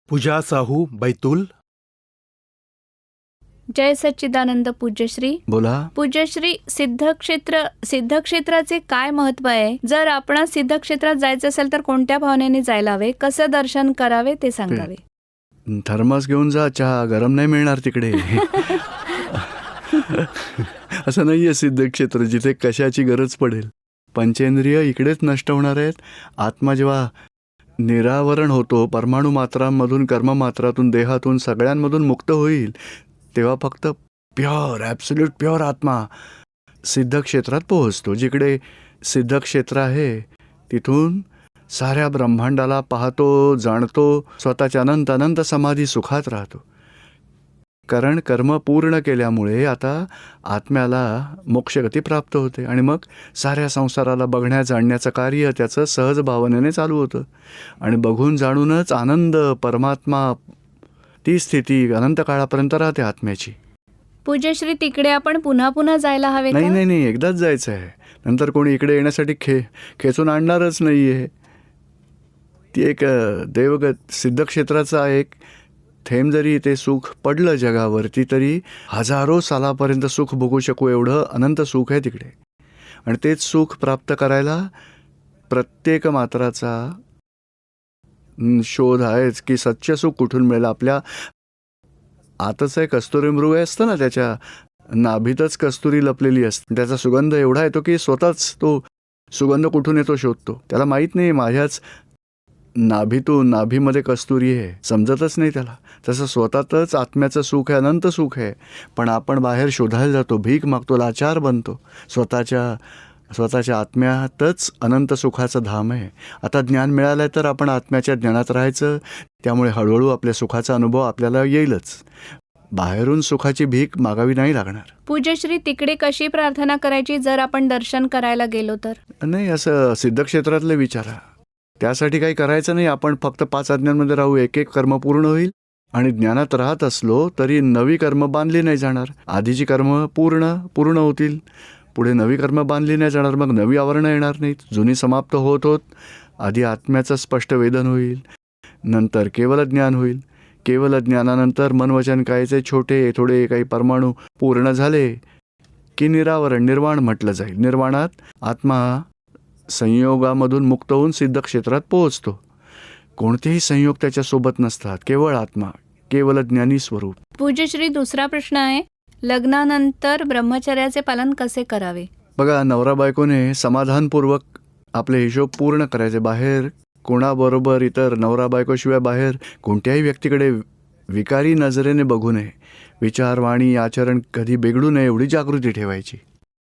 पूजा साहू बैतूल. जय सच्चिदानंद पूज्यश्री. बोला. पूज्यश्री, सिद्धक्षेत्राचे काय महत्व आहे? जर आपण सिद्धक्षेत्रात जायचं असेल तर कोणत्या भावनेने जायला हवे, कसं दर्शन करावे ते सांगावे. थर्मास घेऊन जा, चहा गरम नाही मिळणार तिकडे. असं नाहीये सिद्धक्षेत्र जिथे कशाची गरज पडेल. पंचेंद्रिय इकडेच नष्ट होणार आहेत. आत्मा जेव्हा निरावरण होतो, परमाणू मात्रांमधून, कर्ममात्रातून, देहातून, सगळ्यांमधून मुक्त होईल, तेव्हा फक्त प्युअर, ॲब्सोल्यूट प्युअर आत्मा सिद्धक्षेत्रात पोहोचतो. जिकडे सिद्धक्षेत्र आहे तिथून साऱ्या ब्रह्मांडाला पाहतो, जाणतो, स्वतःच्या अनंत अनंत समाधी सुखात राहतो. कारण कर्म पूर्ण केल्यामुळे आता आत्म्याला मोक्षगती प्राप्त होते आणि मग साऱ्या संसाराला बघण्या जाणण्याचं कार्य त्याचं सहज भावनेने चालू होतं. आणि बघून जाणूनच आनंद, परमात्मा, ती स्थिती अनंत काळापर्यंत राहते आत्म्याची. पूज्यश्री, तिकडे आपण पुन्हा पुन्हा जायला हवे का? नाही, एकदाच जायचं आहे. नंतर कोणी इकडे येण्यासाठी खेचून आणणारच नाही आहे. ती एक देवगत सिद्धक्षेत्राचा एक थेंब जरी ते सुख पडलं जगावरती तरी हजारो सालापर्यंत सुख भोगू शकू एवढं अनंत सुख आहे तिकडे. आणि तेच सुख प्राप्त करायला प्रत्येक मात्राचा शोध आहेच की सच्च सुख कुठून मिळेल. आपल्या आतच एक कस्तुरी मृग असतं ना, त्याच्या नाभीतच कस्तुरी लपलेली असते. त्याचा सुगंध एवढा येतो की स्वतःच तो सुगंध कुठून येतो शोधतो. त्याला माहीत नाही माझ्याच नाभीमध्ये कस्तुरी आहे, समजतच नाही त्याला. तसं स्वतःतच आत्म्याचं सुख आहे, अनंत सुख आहे. पण आपण बाहेर शोधायला जातो, भीक मागतो, लाचार बनतो. स्वतःच्या आत्म्यातच अनंत सुखाचं धाम आहे. आता ज्ञान मिळालं आहे तर आपण आत्म्याच्या ज्ञानात राहायचं. त्यामुळे हळूहळू आपल्या सुखाचा अनुभव आपल्याला येईलच. बाहेरून सुखाची भीक मागावी नाही लागणार. पूज्यश्री, तिकडे कशी प्रार्थना करायची जर आपण दर्शन करायला गेलो तर? नाही, असं सिद्धक्षेत्रातले विचारा. त्यासाठी काही करायचं नाही. आपण फक्त 5 आज्ञांमध्ये राहू, एक कर्म पूर्ण होईल. आणि ज्ञानात राहत असलो तरी नवी कर्म बांधली नाही जाणार. आधीची कर्म पूर्ण होतील, पुढे नवी कर्म बांधली नाही जाणार. मग नवी आवरणं येणार नाहीत, जुनी समाप्त होत आधी आत्म्याचं स्पष्ट वेदन होईल, नंतर केवल ज्ञान होईल. केवल ज्ञानानंतर मनवचन कायचे छोटे थोडे काही परमाणू पूर्ण झाले की निरावरण, निर्वाण म्हटलं जाईल. निर्वाणात आत्मा संयोगामधून मुक्त होऊन सिद्धक्षेत्रात पोहोचतो. कोणतेही संयोग त्याच्यासोबत नसतात, केवळ आत्मा, केवल ज्ञानी स्वरूप. पूज्यश्री, दुसरा प्रश्न आहे, लग्नानंतर ब्रह्मचर्याचे पालन कसे करावे? बघा, नवरा बायकोने समाधानपूर्वक आपले हिशोब पूर्ण करायचे. बाहेर कोणाबरोबर, इतर नवरा बायकोशिवाय बाहेर कोणत्याही व्यक्तीकडे विकारी नजरेने बघू नये. विचार, वाणी, आचरण कधी बिघडू नये एवढी जागृती ठेवायची.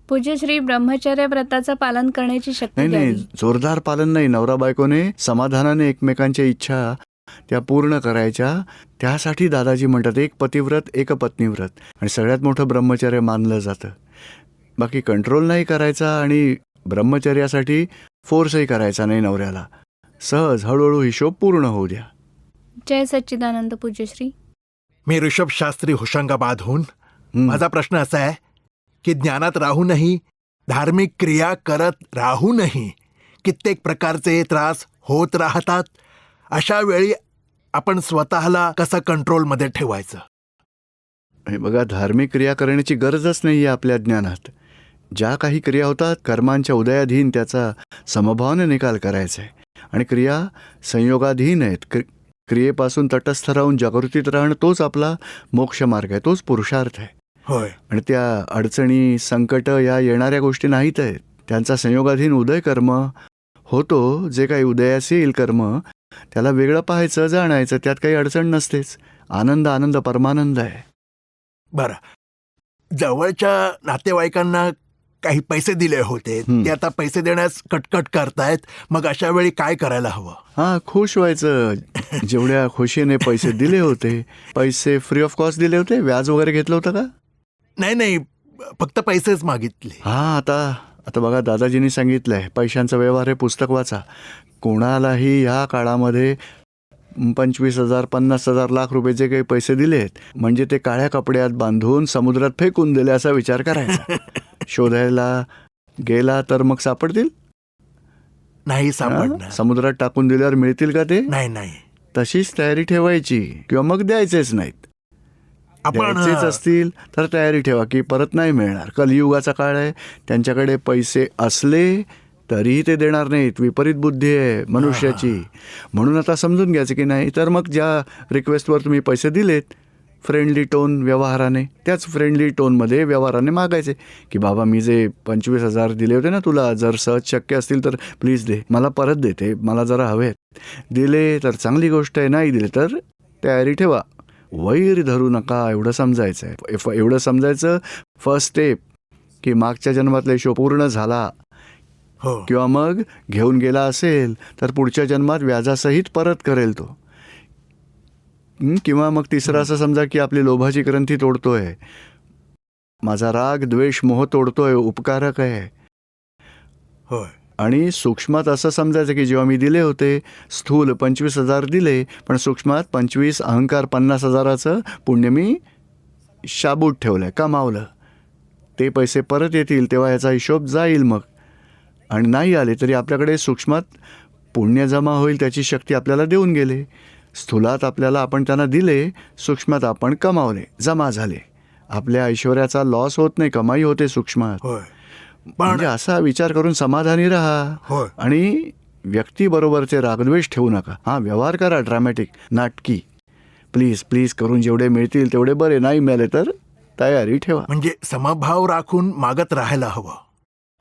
पूज्यश्री, ब्रह्मचर्य व्रताचं पालन करण्याची शक्ती नाही, जोरदार पालन नाही. नवरा बायकोने समाधानाने एकमेकांच्या इच्छा त्या पूर्ण करायच्या. त्यासाठी दादाजी म्हणतात एक पतिव्रत एक पत्नीव्रत. आणि सगळ्यात मोठं ब्रह्मचर्य मानलं जातं. बाकी कंट्रोल नाही करायचा आणि ब्रह्मचर्यासाठी फोर्सही करायचा नाही नवऱ्याला. सहज हळूहळू हिशोब पूर्ण होऊ द्या. जय सच्चिदानंद पूज्यश्री. मी ऋषभ शास्त्री होशंगाबादहून. माझा प्रश्न असा आहे की ज्ञानात राहूनही, धार्मिक क्रिया करत राहूनही कित्येक प्रकारचे त्रास होत राहतात. अशा वेळी आपण स्वतःला कसं कंट्रोलमध्ये ठेवायचं? हे बघा, धार्मिक क्रिया करण्याची गरजच नाही आहे आपल्या ज्ञानात. ज्या काही क्रिया होतात कर्मांच्या उदयाधीन त्याचा समभावाने निकाल करायचा आहे. आणि क्रिया संयोगाधीन आहेत. क्रियेपासून तटस्थ राहून जागृतीत राहणं तोच आपला मोक्ष मार्ग आहे, तोच पुरुषार्थ आहे. होय. आणि त्या अडचणी, संकट या येणाऱ्या गोष्टी नाहीत आहेत. त्यांचा संयोगाधीन उदय कर्म होतो. जे काही उदयास येईल कर्म त्याला वेगळं पाहायचं, जाणायचं. त्यात काही अडचण नसतेच. आनंद परमानंद आहे. बरं, जवळच्या नातेवाईकांना काही पैसे दिले होते, ते आता पैसे देण्यास कटकट करतायत. मग अशा वेळी काय करायला हवं? खुश व्हायचं. जेवढ्या खुशीने पैसे दिले होते, पैसे फ्री ऑफ कॉस्ट दिले होते, व्याज वगैरे घेतलं होतं का? नाही, फक्त पैसेच मागितले. आता बघा, दादाजींनी सांगितलंय पैशांचा व्यवहार हे पुस्तक वाचा. कोणालाही ह्या काळामध्ये 25,000, 50,000, लाख रुपये जे काही पैसे दिलेत म्हणजे ते काळ्या कपड्यात बांधून समुद्रात फेकून दिले असा विचार करायचा. शोधायला गेला तर मग सापडतील? नाही सापडणार. समुद्रात टाकून दिल्यावर मिळतील का ते? नाही. तशीच तयारी ठेवायची किंवा मग द्यायचेच नाहीत. आपण द्यायचेच असतील तर तयारी ठेवा की परत नाही मिळणार. कलियुगाचा काळ आहे, त्यांच्याकडे पैसे असले तरीही ते देणार नाहीत. विपरीत बुद्धी आहे मनुष्याची. म्हणून आता समजून घ्यायचं की नाही तर मग ज्या रिक्वेस्टवर तुम्ही पैसे दिलेत फ्रेंडली टोन व्यवहाराने, त्याच फ्रेंडली टोनमध्ये व्यवहाराने मागायचे की बाबा मी जे 25,000 दिले होते ना तुला, जर सहज शक्य असतील तर प्लीज दे, मला परत दे, ते मला जरा हवेत. दिले तर चांगली गोष्ट आहे, नाही दिले तर तयारी ठेवा. वैर धरू नका एवढं समजायचं आहे. एवढं समजायचं फर्स्ट स्टेप की मागच्या जन्मातला हिशोब पूर्ण झाला हो किंवा मग घेऊन गेला असेल तर पुढच्या जन्मात व्याजासहित परत करेल तो. किंवा मग तिसरं असं समजा की आपली लोभाची ग्रंथी तोडतोय, माझा राग द्वेष मोह तोडतोय, उपकारक आहे. होय आणि सूक्ष्मात असं समजायचं की जेव्हा मी दिले होते स्थूल 25,000 दिले, पण सूक्ष्मात 25 अहंकार 50,000चं पुण्य मी शाबूत ठेवलंय, कमावलं. ते पैसे परत येतील तेव्हा याचा हिशोब जाईल मग. आणि नाही आले तरी आपल्याकडे सूक्ष्मात पुण्य जमा होईल, त्याची शक्ती आपल्याला देऊन गेले. स्थूलात आपल्याला आपण त्यांना दिले, सूक्ष्मात आपण कमावले, जमा झाले. आपल्या ऐश्वर्याचा लॉस होत नाही, कमाई होते सूक्ष्मात. होय म्हणजे असा विचार करून समाधानी राहा होय आणि व्यक्तीबरोबरचे रागद्वेष ठेवू नका. हां, व्यवहार करा ड्रामॅटिक, नाटकी, प्लीज प्लीज करून जेवढे मिळतील तेवढे बरे, नाही मिळाले तर तयारी ठेवा. म्हणजे समभाव राखून मागत राहायला हवं.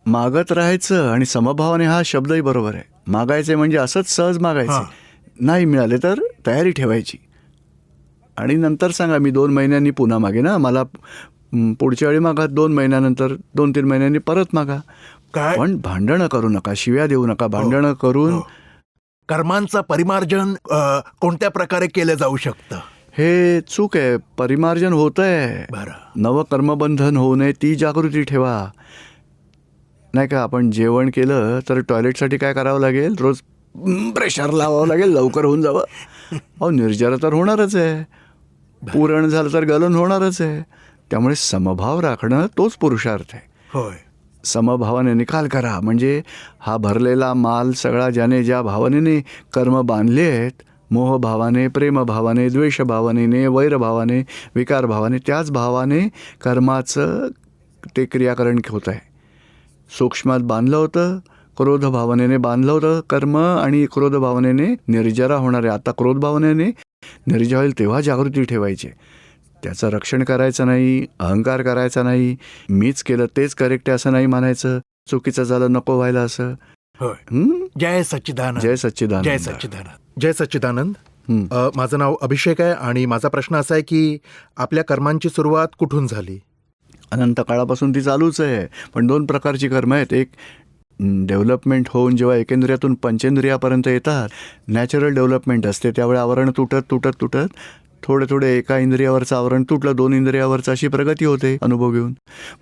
मागत राहायचं आणि समभावाने, हा शब्दही बरोबर आहे. मागायचे म्हणजे असंच सहज मागायचे, हां. नाही मिळाले तर तयारी ठेवायची. आणि नंतर सांगा मी 2 महिन्यांनी पुन्हा मागे ना, मला पुढच्या वेळी मागा, 2 महिन्यानंतर 2-3 महिन्यांनी परत मागा. काय पण भांडणं करू नका, शिव्या देऊ नका. भांडणं करून हो. कर्मांचं परिमार्जन कोणत्या प्रकारे केलं जाऊ शकतं? हे चूक आहे. परिमार्जन होत आहे, बरं नवकर्मबंधन होऊ नये ती जागृती ठेवा. नाही का, आपण जेवण केलं तर टॉयलेटसाठी काय करावं लागेल, रोज प्रेशर लावावं लागेल, लवकर होऊन जावं. अहो, निर्जर तर होणारच आहे, पुरण झालं तर गलन होणारच आहे. त्यामुळे समभाव राखणं तोच पुरुषार्थ आहे. होय समभावाने निकाल करा. म्हणजे हा भरलेला माल सगळा ज्याने ज्या भावनेने कर्म बांधले आहेत, मोहभावाने, प्रेमभावाने, द्वेषभावाने, वैरभावाने, विकारभावाने, त्याच भावाने कर्माचं ते क्रियाकरण होत आहे. सूक्ष्मात बांधलं होतं, क्रोध भावनेने बांधलं होतं कर्म, आणि क्रोध भावनेने निर्जरा होणार आहे. आता क्रोध भावनेने निर्जर होईल तेव्हा जागृती ठेवायची. त्याचं रक्षण करायचं नाही, अहंकार करायचा नाही, मीच केलं तेच करेक्ट आहे असं नाही मानायचं, चुकीचं झालं नको व्हायला असं. होय जय सच्चिदानंद. जय सच्चिदानंद. जय सच्चिदानंद. जय सच्चिदानंद. हं. माझं नाव अभिषेक आहे आणि माझा प्रश्न असा आहे की आपल्या कर्मांची सुरुवात कुठून झाली? अनंत काळापासून ती चालूच आहे. पण 2 प्रकारची कर्म आहेत. एक डेव्हलपमेंट होऊन जेव्हा एकेंद्रियातून पंचेंद्रियापर्यंत येतात, नॅचरल डेव्हलपमेंट असते, त्यावेळी आवरण तुटत तुटत तुटत थोडे थोडे एका इंद्रियावरचं आवरण तुटलं, 2 इंद्रियावरचं, अशी प्रगती होते अनुभव घेऊन.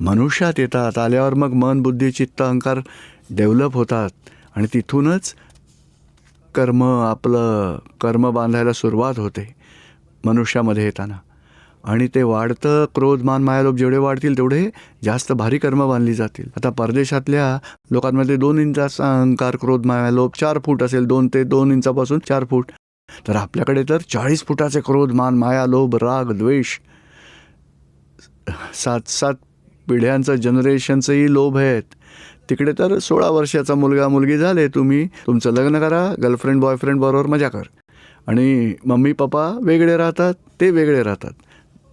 मनुष्यात येतात, आल्यावर मग मन, बुद्धी, चित्त, अहंकार डेव्हलप होतात आणि तिथूनच कर्म बांधायला सुरुवात होते मनुष्यामध्ये येताना. आणि ते वाढतं, क्रोध, मान, मायालोभ जेवढे वाढतील तेवढे जास्त भारी कर्म बांधली जातील. आता परदेशातल्या लोकांमध्ये 2 इंचाचा अहंकार, क्रोध, मायालोभ 4 फूट असेल, 2 ते 2 इंचापासून 4 फूट. तर आपल्याकडे तर 40 फुटाचे क्रोध, मान, माया, लोभ, राग, द्वेष, 7 पिढ्यांचं जनरेशनचंही लोभ आहेत. तिकडे तर 16 वर्षाचा मुलगा मुलगी झाले, तुम्ही तुमचं लग्न करा, गर्लफ्रेंड बॉयफ्रेंड बरोबर मजा कर, आणि मम्मी पप्पा वेगळे राहतात, ते वेगळे राहतात,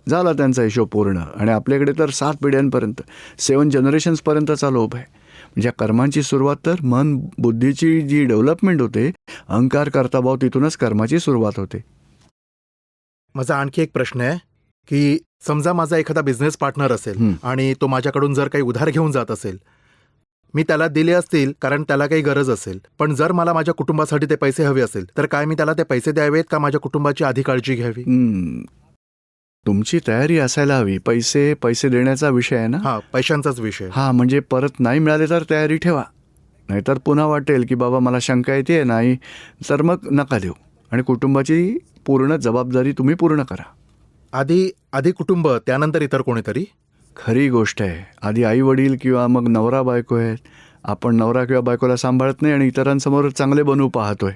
झाला त्यांचा हिशोब पूर्ण. आणि आपल्याकडे तर 7 पिढ्यांपर्यंत, 7 जनरेशन्सपर्यंतचा लोभ आहे. म्हणजे कर्मांची सुरुवात तर मन बुद्धीची जी डेव्हलपमेंट होते, अहंकार करता भाव, तिथूनच कर्माची सुरुवात होते. माझा आणखी एक प्रश्न आहे की समजा माझा एखादा बिझनेस पार्टनर असेल आणि तो माझ्याकडून जर काही उधार घेऊन जात असेल, मी त्याला दिले असतील कारण त्याला काही गरज असेल, पण जर मला माझ्या कुटुंबासाठी ते पैसे हवे असेल तर काय मी त्याला ते पैसे द्यावेत का माझ्या कुटुंबाची आधी काळजी घ्यावी? तुमची तयारी असायला हवी. पैसे देण्याचा विषय आहे ना. हा, पैशांचाच विषय. हा, म्हणजे परत नाही मिळाले तर तयारी ठेवा, नाहीतर पुन्हा वाटेल की बाबा मला शंका येते, नाही तर मग नका देऊ. आणि कुटुंबाची पूर्ण जबाबदारी तुम्ही पूर्ण करा. आधी कुटुंब, त्यानंतर इतर कोणीतरी. खरी गोष्ट आहे. आधी आई वडील किंवा मग नवरा बायको आहेत. आपण नवरा किंवा बायकोला सांभाळत नाही आणि इतरांसमोर चांगले बनवू पाहतोय.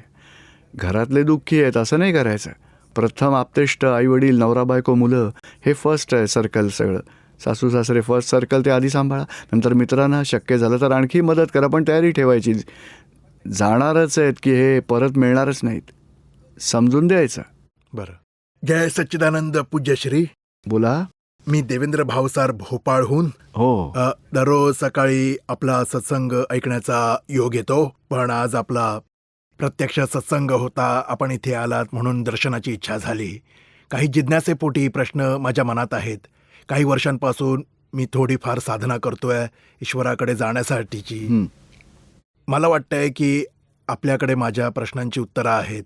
घरातले दुःखी आहेत असं नाही करायचं. प्रथम आप्तेष्ट, आईवडील, नवरा बायको, मुलं हे फर्स्ट आहे सर्कल सगळं. सासू सासरे फर्स्ट सर्कल, ते आधी सांभाळा. नंतर मित्रांना शक्य झालं तर आणखी मदत करा, पण तयारी ठेवायची. जाणारच आहेत की हे परत मिळणारच नाहीत, समजून द्यायचं. बरं. जय सच्चिदानंद पूज्यश्री. बोला. मी देवेंद्र भावसार भोपाळहून. हो. दररोज सकाळी आपला सत्संग ऐकण्याचा योग येतो, पण आज आपला प्रत्यक्ष सत्संग होता. आपण इथे आलात म्हणून दर्शनाची इच्छा झाली. काही जिज्ञासेपोटी प्रश्न माझ्या मनात आहेत. काही वर्षांपासून मी थोडीफार साधना करतोय ईश्वराकडे जाण्यासाठीची. मला वाटतंय की आपल्याकडे माझ्या प्रश्नांची उत्तरं आहेत.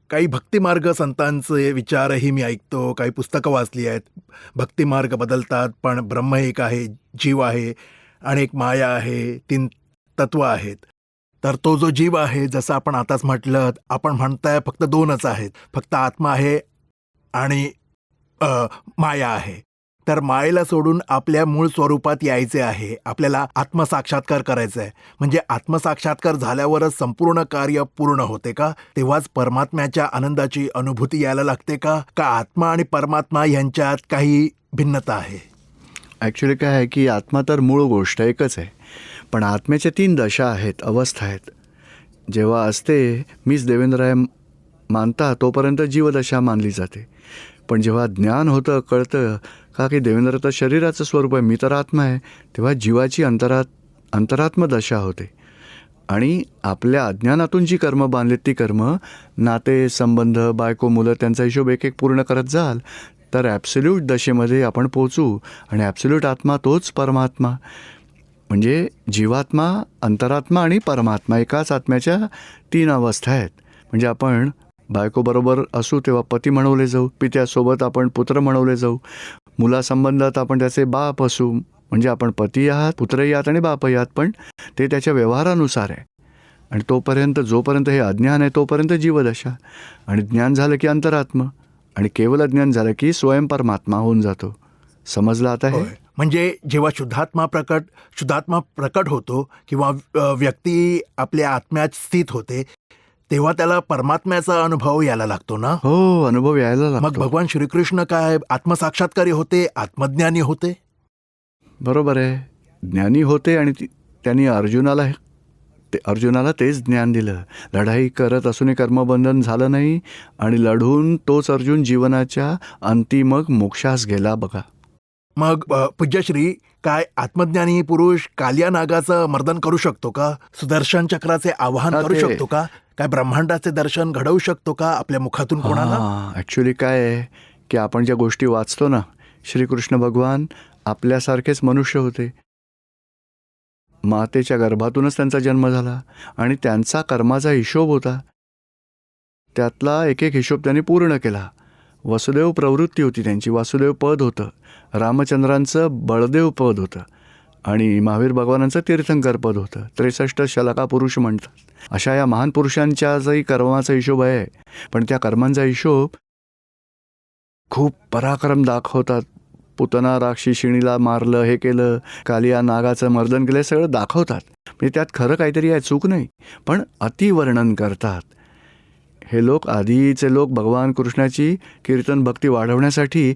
काही भक्तिमार्ग संतांचे विचारही मी ऐकतो, काही पुस्तकं वाचली आहेत. भक्तिमार्ग बदलतात, पण ब्रह्म एक आहे, जीव आहे आणि एक माया आहे, 3 तत्व आहेत. तर तो जो जीव आहे, जसं आपण आताच म्हटलं, आपण म्हणताय फक्त 2च आहेत, फक्त आत्मा आहे आणि माया आहे. तर मायेला सोडून आपल्या मूळ स्वरूपात यायचे आहे. आपल्याला आत्मसाक्षात्कार करायचा आहे. म्हणजे आत्मसाक्षात्कार झाल्यावरच संपूर्ण कार्य पूर्ण होते का? तेव्हाच परमात्म्याच्या आनंदाची अनुभूती यायला लागते का? का आत्मा आणि परमात्मा यांच्यात काही भिन्नता आहे? ॲक्च्युली काय आहे की आत्मा तर मूळ गोष्ट एकच आहे, पण आत्म्याच्या 3 दशा आहेत, अवस्था आहेत. जेव्हा असते मीच देवेंद्र आहे मानता तोपर्यंत जीवदशा मानली जाते. पण जेव्हा ज्ञान होतं, कळतं का की देवेंद्र तर शरीराचं स्वरूप आहे, मी तर आत्मा आहे, तेव्हा जीवाची अंतरात्मदशा होते. आणि आपल्या अज्ञानातून जी कर्म बांधलीत ती कर्म, नाते संबंध, बायको मुलं, त्यांचा हिशोब एक एक पूर्ण करत जाल तर ॲब्सोल्यूट दशेमध्ये आपण पोचू. आणि ॲब्सोल्यूट आत्मा तोच परमात्मा. म्हणजे जीवात्मा, अंतरात्मा आणि परमात्मा एकाच आत्म्याच्या 3 अवस्था आहेत. म्हणजे आपण बायकोबरोबर असू तेव्हा पती म्हणवले जाऊ, पित्यासोबत आपण पुत्र म्हणवले जाऊ, मुलासंबंधात आपण त्याचे बाप असू, म्हणजे आपण पती आहात, पुत्रही आहात आणि बापही आहात, पण ते त्याच्या व्यवहारानुसार आहे. आणि तोपर्यंत जोपर्यंत हे अज्ञान आहे तोपर्यंत जीवदशा, आणि ज्ञान झालं की अंतरात्मा, आणि केवळ ज्ञान झालं की स्वयं परमात्मा होऊन जातो. समजलं आता हे? म्हणजे जेव्हा शुद्धात्मा प्रकट होतो किंवा व्यक्ती आपल्या आत्म्यात स्थित होते, तेव्हा त्याला परमात्म्याचा अनुभव यायला लागतो ना? हो, अनुभव यायला लागतो. मग भगवान श्रीकृष्ण काय आत्मसाक्षात्कारी होते, आत्मज्ञानी होते? बरोबर आहे, ज्ञानी होते. आणि त्यांनी अर्जुनाला तेच ज्ञान दिलं. लढाई करत असूनही कर्मबंधन झालं नाही, आणि लढून तोच अर्जुन जीवनाच्या अंतिमक मोक्षास गेला बघा. मग पूज्यश्री, काय आत्मज्ञानी पुरुष कालिया नागाचं मर्दन करू शकतो का? सुदर्शन चक्राचे आवाहन करू शकतो का? काय ब्रह्मांडाचे दर्शन घडवू शकतो का आपल्या मुखातून कोणाला? ॲक्च्युली काय आहे की आपण ज्या गोष्टी वाचतो ना, श्रीकृष्ण भगवान आपल्यासारखेच मनुष्य होते. मातेच्या गर्भातूनच त्यांचा जन्म झाला, आणि त्यांचा कर्माचा हिशोब होता. त्यातला एक एक हिशोब त्यांनी पूर्ण केला. वसुदेव प्रवृत्ती होती त्यांची, वासुदेव पद होतं, रामचंद्रांचं बळदेव पद होतं, आणि महावीर भगवानांचं तीर्थंकर पद होतं. 63 शलाका पुरुष म्हणतात. अशा या महान पुरुषांच्याही कर्माचा हिशोब आहे. पण त्या कर्मांचा हिशोब खूप पराक्रम दाखवतात. पुतना राक्षसिणीला मारलं, हे केलं, कालिया नागाचं मर्दन केलं, सगळं दाखवतात. म्हणजे त्यात खरं काहीतरी आहे, चूक नाही, पण अतिवर्णन करतात. हे लोक, आधीचे लोक, भगवान कृष्णाची कीर्तन भक्ती वाढवण्यासाठी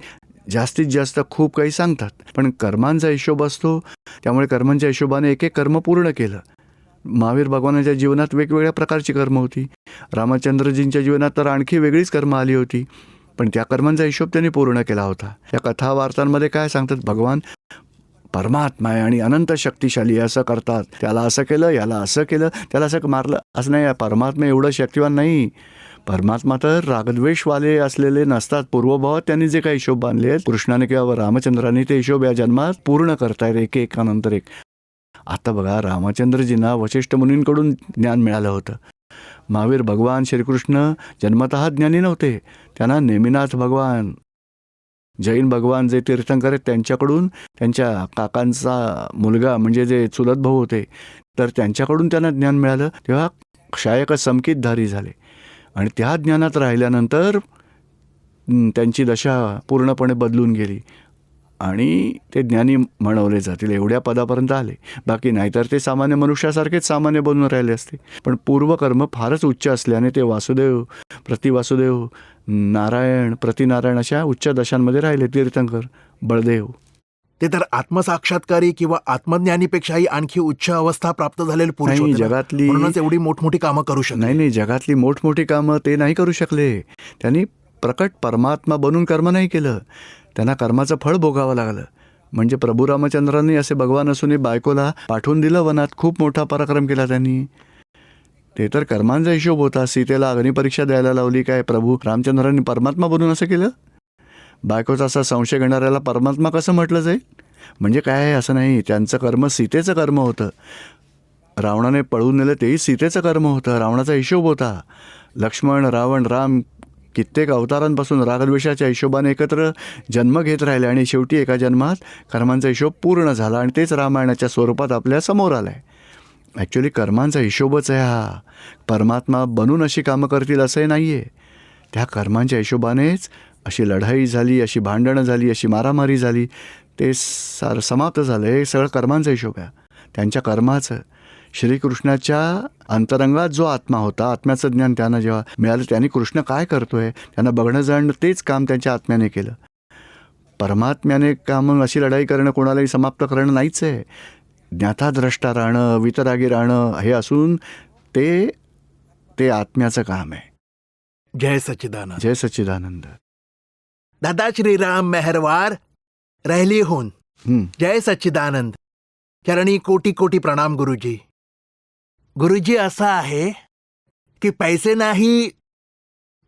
जास्तीत जास्त खूप काही सांगतात. पण कर्मांचा हिशोब असतो, त्यामुळे कर्मांच्या हिशोबाने एक एक कर्म पूर्ण केलं. महावीर भगवानाच्या जीवनात वेगवेगळ्या प्रकारची कर्म होती. रामचंद्रजींच्या जीवनात तर आणखी वेगळीच कर्म आली होती, पण त्या कर्मांचा हिशोब त्यांनी पूर्ण केला होता. या कथा वार्तांमध्ये काय सांगतात, भगवान परमात्मा आहे आणि अनंत शक्तिशाली, असं करतात, त्याला असं केलं, याला असं केलं, त्याला असं मारलं, असं नाही. परमात्मा एवढं शक्तिवान नाही. परमात्मा तर रागद्वेषवाले असलेले नसतात. पूर्वभावात त्यांनी जे काही हिशोब बांधले आहेत कृष्णाने किंवा रामचंद्रांनी, ते हिशोब या जन्मात पूर्ण करतायत, एक एकानंतर एक. आता बघा, रामचंद्रजींना वशिष्ठ मुनींकडून ज्ञान मिळालं होतं. महावीर भगवान श्रीकृष्ण जन्मतः ज्ञानी नव्हते. त्यांना नेमिनाथ भगवान, जैन भगवान जे तीर्थंकर आहेत, त्यांच्याकडून, त्यांच्या काकांचा मुलगा म्हणजे जे चुलत भाऊ होते, तर त्यांच्याकडून त्यांना ज्ञान मिळालं. तेव्हा क्षायक संकितधारी झाले, आणि त्या ज्ञानात राहिल्यानंतर त्यांची दशा पूर्णपणे बदलून गेली. आणि ते ज्ञानी म्हणवले जातील एवढ्या पदापर्यंत आले. बाकी नाहीतर ते सामान्य मनुष्यासारखेच सामान्य बनून राहिले असते. पण पूर्वकर्म फारच उच्च असल्याने ते वासुदेव, प्रतिवासुदेव, नारायण, प्रतिनारायण अशा उच्च दशांमध्ये राहिले. तीर्थंकर, बळदेव. ते तर आत्मसाक्षात्कारी किंवा आत्मज्ञानीपेक्षाही आणखी उच्च अवस्था प्राप्त झालेले पुरुष नाही, होते ना. जगातली म्हणूनच एवढी मोठमोठी कामं करू शकले. नाही, जगातली मोठमोठी कामं ते नाही करू शकले. त्यांनी प्रकट परमात्मा बनून कर्म नाही केलं. त्यांना कर्माचं फळ भोगावं लागलं. म्हणजे प्रभू रामचंद्रांनी असे भगवान असूनही बायकोला पाठवून दिलं वनात. खूप मोठा पराक्रम केला त्यांनी. ते तर कर्मांचा हिशोब होता. सीतेला अग्निपरीक्षा द्यायला लावली. काय प्रभू रामचंद्रांनी परमात्मा बनून असं केलं? बायकोचा असा संशय घेणाऱ्याला परमात्मा कसं म्हटलं जाईल? म्हणजे काय आहे असं नाही. त्यांचं कर्म सीतेचं कर्म होतं. रावणाने पळवून नेलं तेही सीतेचं कर्म होतं. रावणाचा हिशोब होता. लक्ष्मण, रावण, राम कित्येक अवतारांपासून रागद्वेषाच्या हिशोबाने एकत्र जन्म घेत राहिले आणि शेवटी एका जन्मात कर्मांचा हिशोब पूर्ण झाला आणि तेच रामायणाच्या स्वरूपात आपल्या समोर आलं आहे. ॲक्च्युली कर्मांचा हिशोबच आहे हा. परमात्मा बनून अशी कामं करतील असंही नाही आहे. त्या कर्मांच्या हिशोबानेच अशी लढाई झाली, अशी भांडणं झाली, अशी मारामारी झाली. ते समाप्त झालं. हे सगळं कर्मांचा हिशोब आहे. त्यांच्या कर्माचं. श्रीकृष्णाच्या अंतरंगात जो आत्मा होता, आत्म्याचं ज्ञान त्यांना जेव्हा मिळालं, त्यांनी कृष्ण काय करतोय त्यांना बघणं जाणं तेच काम त्यांच्या आत्म्याने केलं. परमात्म्याने काम अशी लढाई करणं, कोणालाही समाप्त करणं नाहीच आहे. ज्ञाताद्रष्टा राहणं, वितरागी राहणं हे असून ते आत्म्याचं काम आहे. जय सच्चिदानंद. जय सच्चिदानंद. दादा श्रीराम मेहरवार रहली होन. जय सच्चिदानंद. चरणी कोटी कोटी प्रणाम गुरुजी. गुरुजी असं आहे की पैसे नाही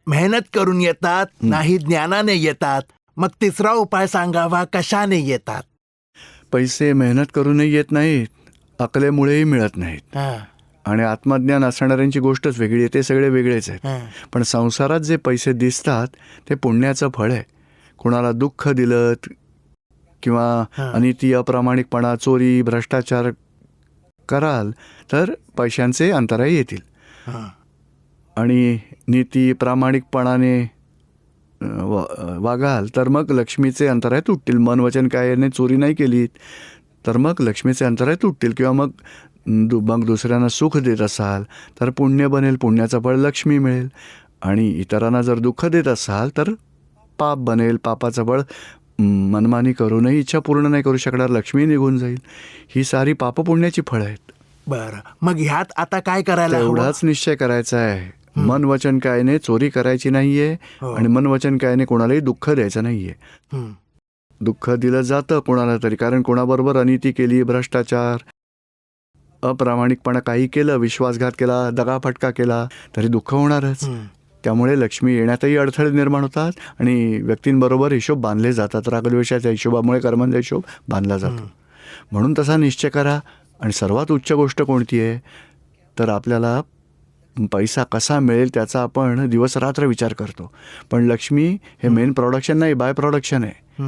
मेहनत करून येतात, नाही ज्ञानाने येतात. मग तिसरा उपाय सांगावा, कशाने येतात? पैसे मेहनत करूनही येत नाहीत, अकलेमुळेही मिळत नाहीत. आणि आत्मज्ञान असणाऱ्यांची गोष्टच वेगळी आहे. ते सगळे वेगळेच आहेत. पण संसारात जे पैसे दिसतात ते पुण्याचं फळ आहे. कोणाला दुःख दिलं किंवा अनिती, अप्रामाणिकपणा, चोरी, भ्रष्टाचार कराल तर पैशांचे अंतराय येतील. आणि नीती प्रामाणिकपणाने वागाल तर मग लक्ष्मीचे अंतराय तुटतील. मन वचन कायाने चोरी नाही केली तर मग लक्ष्मीचे अंतराय तुटतील. किंवा मग दुसऱ्यांना सुख देत असाल तर पुण्य बनेल, पुण्याचं फळ लक्ष्मी मिळेल. आणि इतरांना जर दुःख देत असाल तर पाप बनेल, पापाचं फळ मनमानी करूनही इच्छा पूर्ण नाही करू शकणार, लक्ष्मी निघून जाईल. ही सारी पापपुण्याची फळं आहेत. बरं, मग ह्यात आता काय करायला हवं? एवढाच निश्चय करायचा आहे. मन वचन कायने चोरी करायची नाहीये आणि मन वचन कायने कोणालाही दुःख द्यायचं नाहीये. दुःख दिलं जातं कोणाला तरी, कारण कोणाबरोबर अनिती केली, भ्रष्टाचार, अप्रामाणिकपणा काही केलं, विश्वासघात केला, दगाफटका केला तरी दुःख होणारच. त्यामुळे लक्ष्मी येण्यातही अडथळे निर्माण होतात आणि व्यक्तींबरोबर हिशोब बांधले जातात. रागद्वेषाच्या हिशोबामुळे कर्मांचा हिशोब बांधला जातो. म्हणून तसा निश्चय करा. आणि सर्वात उच्च गोष्ट कोणती आहे तर आपल्याला पैसा कसा मिळेल त्याचा आपण दिवस रात्र विचार करतो. पण लक्ष्मी हे मेन प्रोडक्शन नाही, बाय प्रोडक्शन आहे.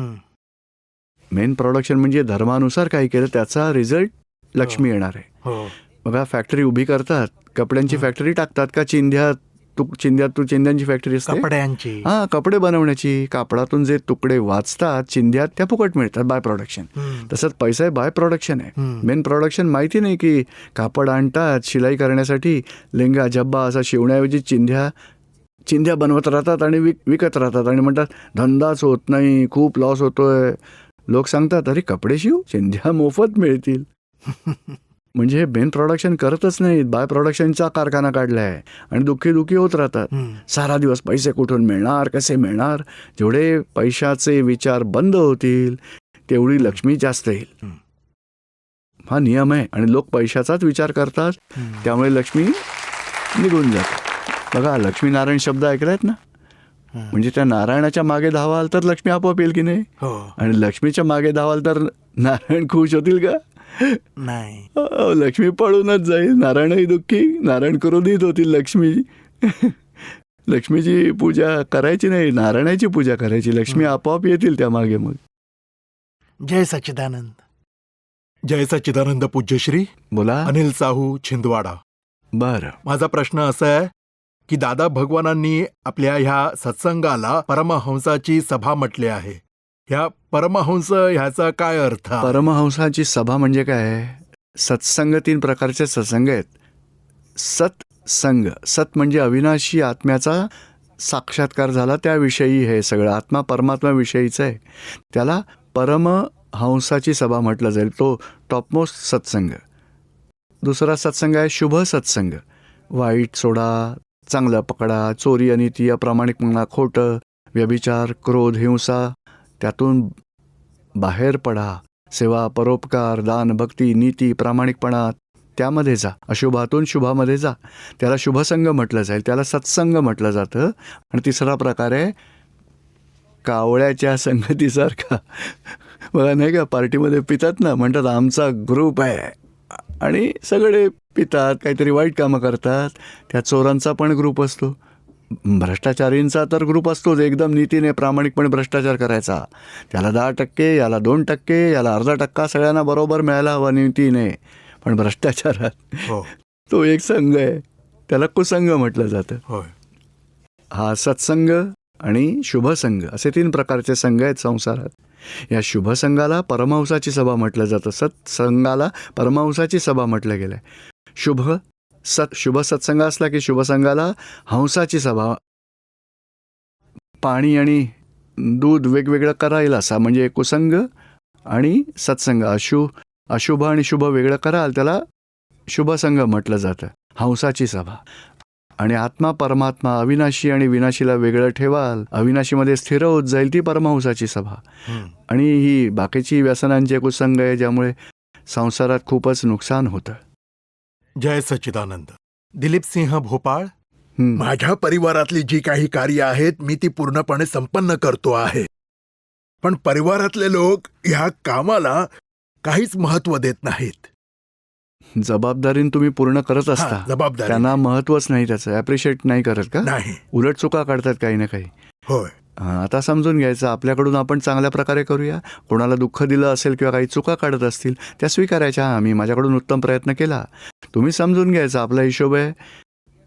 मेन प्रोडक्शन म्हणजे धर्मानुसार काय केलं त्याचा रिझल्ट लक्ष्मी येणार आहे. बघा, फॅक्टरी उभी करतात, कपड्यांची फॅक्टरी टाकतात का? चिंध्यांची फॅक्टरी असते कपड्यांची. कपडे बनवण्याची. कापडातून जे तुकडे वाचतात चिंध्यात त्या फुकट मिळतात, बाय प्रोडक्शन. तसंच पैसा बाय प्रोडक्शन आहे. मेन प्रोडक्शन माहिती नाही की कापड आणतात शिलाई करण्यासाठी, लेंगा जब्बा असा शिवण्याऐवजी चिंध्या बनवत राहतात आणि विकत राहतात आणि म्हणतात धंदाच होत नाही, खूप लॉस होतोय. लोक सांगतात अरे कपडे शिव, चिंध्या मोफत मिळतील. म्हणजे मेन प्रोडक्शन करतच नाहीत, बाय प्रोडक्शनचा कारखाना काढलाय आणि दुःखी होत राहतात. सारा दिवस पैसे कुठून मिळणार, कसे मिळणार. जेवढे पैशाचे विचार बंद होतील तेवढी लक्ष्मी जास्त येईल. हा नियम आहे. आणि लोक पैशाचाच विचार करतात त्यामुळे लक्ष्मी निघून जाते. बघा, लक्ष्मीनारायण शब्द ऐकलायत ना, म्हणजे त्या नारायणाच्या मागे धावाल तर लक्ष्मी आपोआप येईल की नाही. आणि लक्ष्मीच्या मागे धावाल तर नारायण खुश होतील का? नाही. लक्ष्मी पळूनच जाईल. नारायणही दुःखी, नारायण क्रोधित होतील. लक्ष्मीची पूजा करायची नाही, नारायणाची पूजा करायची. लक्ष्मी आपोआप येतील त्या मागे. मग जय सच्चिदानंद. जय सच्चिदानंद. पूज्यश्री बोला. अनिल साहू, छिंदवाडा. बरं, माझा प्रश्न असा आहे की दादा भगवानांनी आपल्या ह्या सत्संगाला परमहंसाची सभा म्हटले आहे. ह्या परमहंस ह्याचा काय अर्थ आहे? परमहंसाची सभा म्हणजे काय? सत्संग 3 प्रकारचे सत्संग आहेत. सत्संग, सत म्हणजे अविनाशी आत्म्याचा साक्षात्कार झाला त्याविषयी हे सगळं आत्मा परमात्म्याविषयीचं आहे. त्याला परमहंसाची सभा म्हटलं जाईल. तो टॉपमोस्ट सत्संग. दुसरा सत्संग आहे शुभ सत्संग. वाईट सोडा, चांगलं पकडा, चोरी, अनिती, अप्रामाणिकपणा, खोटं, व्यभिचार, क्रोध, हिंसा, त्यातून बाहेर पडा. सेवा, परोपकार, दान, भक्ती, नीती, प्रामाणिकपणा, त्यामध्ये जा. अशुभातून शुभामध्ये जा. त्याला शुभसंग म्हटलं जाईल. त्याला सत्संग म्हटलं जातं. आणि तिसरा प्रकार आहे कावळ्याच्या संगतीसारखा. बघा नाही का, पार्टीमध्ये पितात ना, म्हणतात आमचा ग्रुप आहे, आणि सगळे पितात, काहीतरी वाईट कामं करतात. त्या चोरांचा पण ग्रुप असतो, भ्रष्टाचारींचा तर ग्रुप असतोच. एकदम नीतीने प्रामाणिकपणे भ्रष्टाचार करायचा. त्याला 10%, याला 2%, याला अर्धा टक्का, सगळ्यांना बरोबर मिळायला हवा नीतीने. पण भ्रष्टाचारात हो, तो एक संघ आहे, त्याला कुसंग म्हटलं जातं. होय. हा सत्संग आणि शुभसंग असे 3 प्रकारचे संघ आहेत संसारात. या शुभसंघाला परमहंसाची सभा म्हटलं जातं. सत्संगाला परमहंसाची सभा म्हटलं गेलं आहे. शुभ सत्संग असला की शुभसंघाला हंसाची सभा. पाणी आणि दूध वेगवेगळं करायला असा म्हणजे कुसंग आणि सत्संग. अशुभ आणि शुभ वेगळं कराल त्याला शुभसंग म्हटलं जातं, हंसाची सभा. आणि आत्मा परमात्मा अविनाशी आणि विनाशीला वेगळं ठेवाल, अविनाशीमध्ये स्थिर होत जाईल, ती परमहंसाची सभा. आणि ही बाकीची व्यसनांचे कुसंग आहे ज्यामुळे संसारात खूपच नुकसान होतं. जय सच्चिदानंद. दिलीप सिंह भोपाळ. हं. माझ्या परिवारातली जी काही कार्य आहेत मी ती पूर्णपणे संपन्न करतो आहे, पण परिवारातले लोक ह्या कामाला काहीच महत्व देत नाहीत. जबाबदारीने तुम्ही पूर्ण करत असता, जबाबदारी त्यांना महत्वच नाही, त्याचं ॲप्रिशिएट नाही करत का? नाही. उलट चुका काढतात काही ना काही. होय. आता समजून घ्यायचं, आपल्याकडून आपण चांगल्या प्रकारे करूया. कोणाला दुःख दिलं असेल किंवा काही चुका काढत असतील त्या स्वीकारायच्या. मी माझ्याकडून उत्तम प्रयत्न केला. तुम्ही समजून घ्यायचा आपला हिशोब आहे.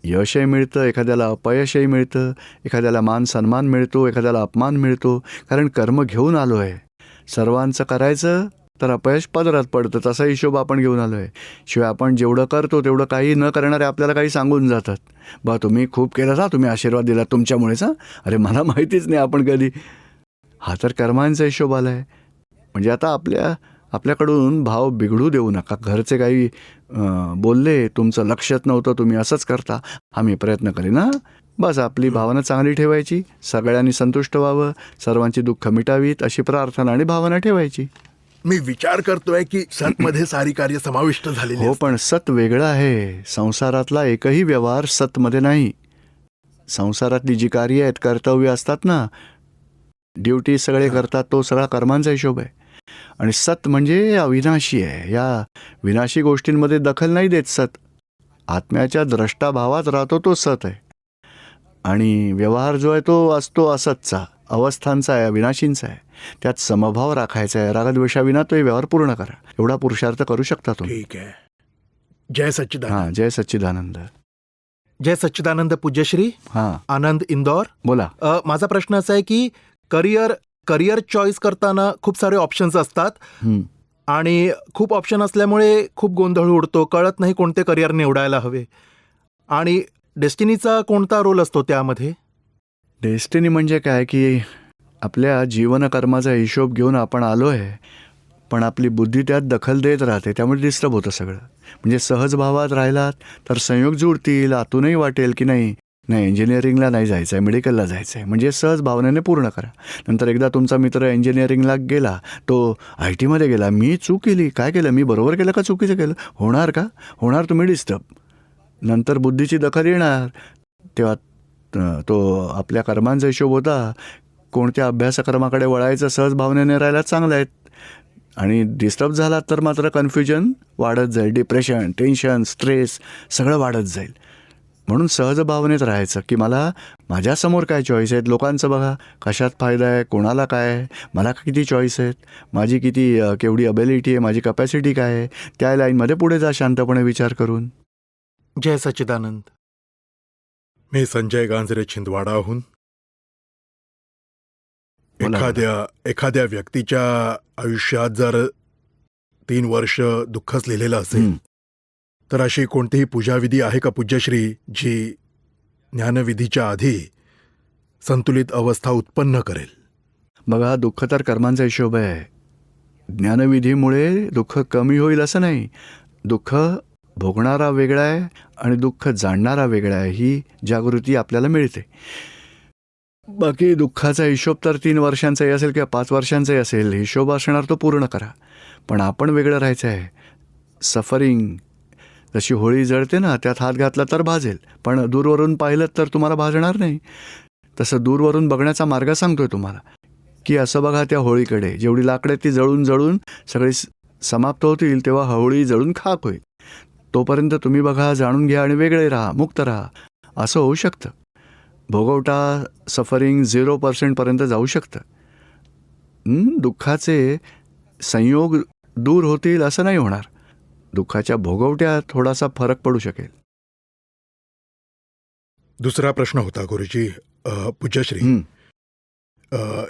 यशही मिळतं, एखाद्याला अपयशही मिळतं, एखाद्याला मान सन्मान मिळतो, एखाद्याला अपमान मिळतो. कारण कर्म घेऊन आलो आहे. सर्वांचं करायचं तर अपयश पदरात पडतं, तसा हिशोब आपण घेऊन आलो आहे. शिवाय आपण जेवढं करतो तेवढं काही न करणारे आपल्याला काही सांगून जातात. बा तुम्ही खूप केलं ना, तुम्ही आशीर्वाद दिला तुमच्यामुळेच. अरे मला माहितीच नाही आपण कधी. हा तर कर्मांचा हिशोब आला आहे. म्हणजे आता आपल्याकडून भाव बिघडू देऊ नका. घरचे काही बोलले, तुमचं लक्षच नव्हतं, तुम्ही असंच करता, आम्ही प्रयत्न करीन ना. बस आपली भावना चांगली ठेवायची, सगळ्यांनी संतुष्ट व्हावं, सर्वांची दुःख मिटावीत अशी प्रार्थना आणि भावना ठेवायची. मी विचार करतोय की सतमध्ये सारी कार्य समाविष्ट झालेली हो, असतात. पण सत वेगळं आहे. संसारातला एकही व्यवहार सतमध्ये नाही. संसारातली जी कार्य आहेत, कर्तव्य असतात ना, ड्युटी सगळे करतात, तो सगळा कर्मांचा हिशोब आहे. आणि सत म्हणजे अविनाशी आहे. या विनाशी गोष्टींमध्ये दखल नाही देत सत. आत्म्याच्या द्रष्टाभावात राहतो तो सत आहे. आणि व्यवहार जो आहे तो असतो असतचा, अवस्थांचा आहे, अविनाशींचा आहे. त्यात समभाव राखायचा आहे. रागद्वेषाविना तो व्यवहार पूर्ण करा. एवढा पुरुषार्थ करू शकता तुम्ही. ठीक आहे. जय सच्चिदानंद. हां, जय सच्चिदानंद. जय सच्चिदानंद पूज्यश्री. हां, आनंद, इंदौर. बोला. माझा प्रश्न असा आहे की करिअर चॉईस करताना खूप सारे ऑप्शन्स असतात हं. आणि खूप ऑप्शन असल्यामुळे खूप गोंधळ उडतो, कळत नाही कोणते करिअर निवडायला हवे. आणि डेस्टिनीचा कोणता रोल असतो त्यामध्ये? डेस्टिनी म्हणजे काय की आपल्या जीवनकर्माचा हिशोब घेऊन आपण आलो आहे, पण आपली बुद्धी त्यात दखल देत राहते, त्यामुळे डिस्टर्ब होतं सगळं. म्हणजे सहज भावात राहिलात तर संयोग जुळतील, आतूनही वाटेल की नाही इंजिनिअरिंगला नाही जायचं आहे, मेडिकलला जायचं आहे, म्हणजे सहज भावनेने पूर्ण करा. नंतर एकदा तुमचा मित्र इंजिनिअरिंगला गेला, तो IT मध्ये गेला, मी चूक केली, काय केलं, मी बरोबर केलं का चुकीचं केलं, होणार का, होणार, तुम्ही डिस्टर्ब. नंतर बुद्धीची दखल येणार, तेव्हा तो आपल्या कर्मांचा हिशोब होता, कोणत्या अभ्यासक्रमाकडे वळायचं, सहज भावनेने राहायला चांगलं आहेत. आणि डिस्टर्ब झाला तर मात्र कन्फ्युजन वाढत जाईल, डिप्रेशन, टेन्शन, स्ट्रेस सगळं वाढत जाईल. म्हणून सहज भावनेत राहायचं की मला माझ्यासमोर काय चॉईस आहेत. लोकांचं बघा कशात फायदा आहे, कोणाला काय आहे, मला किती चॉईस आहेत, माझी केवढी अबिलिटी आहे, माझी कपॅसिटी काय आहे, त्या लाईनमध्ये पुढे जा शांतपणे विचार करून. जय सच्चिदानंद. मी संजय गांजरे छिंदवाडाहून. बोला दादा. एखाद्या व्यक्तीच्या आयुष्यात जर 3 वर्ष दुःखच लिहिलेलं असेल हं. तर अशी कोणतीही पूजाविधी आहे का पूज्यश्री जी ज्ञानविधीच्या आधी संतुलित अवस्था उत्पन्न करेल? बघा, दुःख तर कर्मांचा हिशोब आहे. ज्ञानविधीमुळे दुःख कमी होईल असं नाही. दुःख भोगणारा वेगळा आहे आणि दुःख जाणणारा वेगळा आहे, ही जागृती आपल्याला मिळते. बाकी दुःखाचा हिशोब तर 3 वर्षांचाही असेल किंवा 5 वर्षांचाही असेल, हिशोब असणार तो पूर्ण करा. पण आपण वेगळं राहायचं आहे. सफरिंग जशी होळी जळते ना, त्यात हात घातला तर भाजेल, पण दूरवरून पाहिलं तर तुम्हाला भाजणार नाही. तसं दूरवरून बघण्याचा मार्ग सांगतोय तुम्हाला, की असं बघा त्या होळीकडे, जेवढी लाकडं ती जळून जळून सगळी समाप्त होतील तेव्हा होळी जळून खाक होईल. तोपर्यंत तुम्ही बघा, जाणून घ्या आणि वेगळे राहा, मुक्त राहा. असं होऊ शकतं. भोगवटा सफरिंग 0% पर्यंत जाऊ शकतं. दुःखाचे संयोग दूर होतील असं नाही होणार. दुःखाच्या भोगवट्यात थोडासा फरक पडू शकेल. दुसरा प्रश्न होता गुरुजी. पूज्यश्री, हं.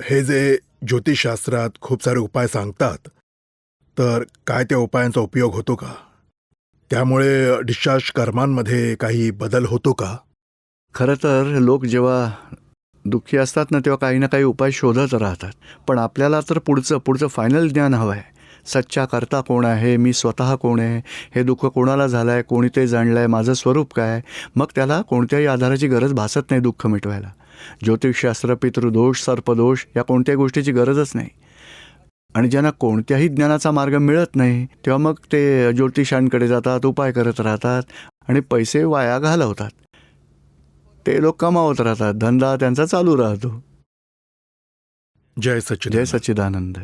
हे जे ज्योतिषशास्त्रात खूप सारे उपाय सांगतात, तर काय त्या उपायांचा उपयोग होतो का? त्यामुळे डिस्चार्ज कर्मांमध्ये काही बदल होतो का? खरं तर लोक जेव्हा दुःखी असतात ना, तेव्हा काही ना काही उपाय शोधत राहतात. पण आपल्याला तर पुढचं फायनल ज्ञान हवं आहे. सच्चा करता कोण आहे, मी स्वतः कोण आहे, हे दुःख कोणाला झालं आहे, कोणी ते जाणलं आहे, माझं स्वरूप काय. मग त्याला कोणत्याही आधाराची गरज भासत नाही दुःख मिटवायला. ज्योतिषशास्त्र, पितृदोष, सर्पदोष या कोणत्याही गोष्टीची गरजच नाही. आणि ज्यांना कोणत्याही ज्ञानाचा मार्ग मिळत नाही, तेव्हा मग ते ज्योतिषांकडे जातात, उपाय करत राहतात आणि पैसे वाया घालवतात. ते लोक कमावत राहतात, धंदा त्यांचा चालू राहतो. जय जय सच्चिदानंद. सच्चिदानंद.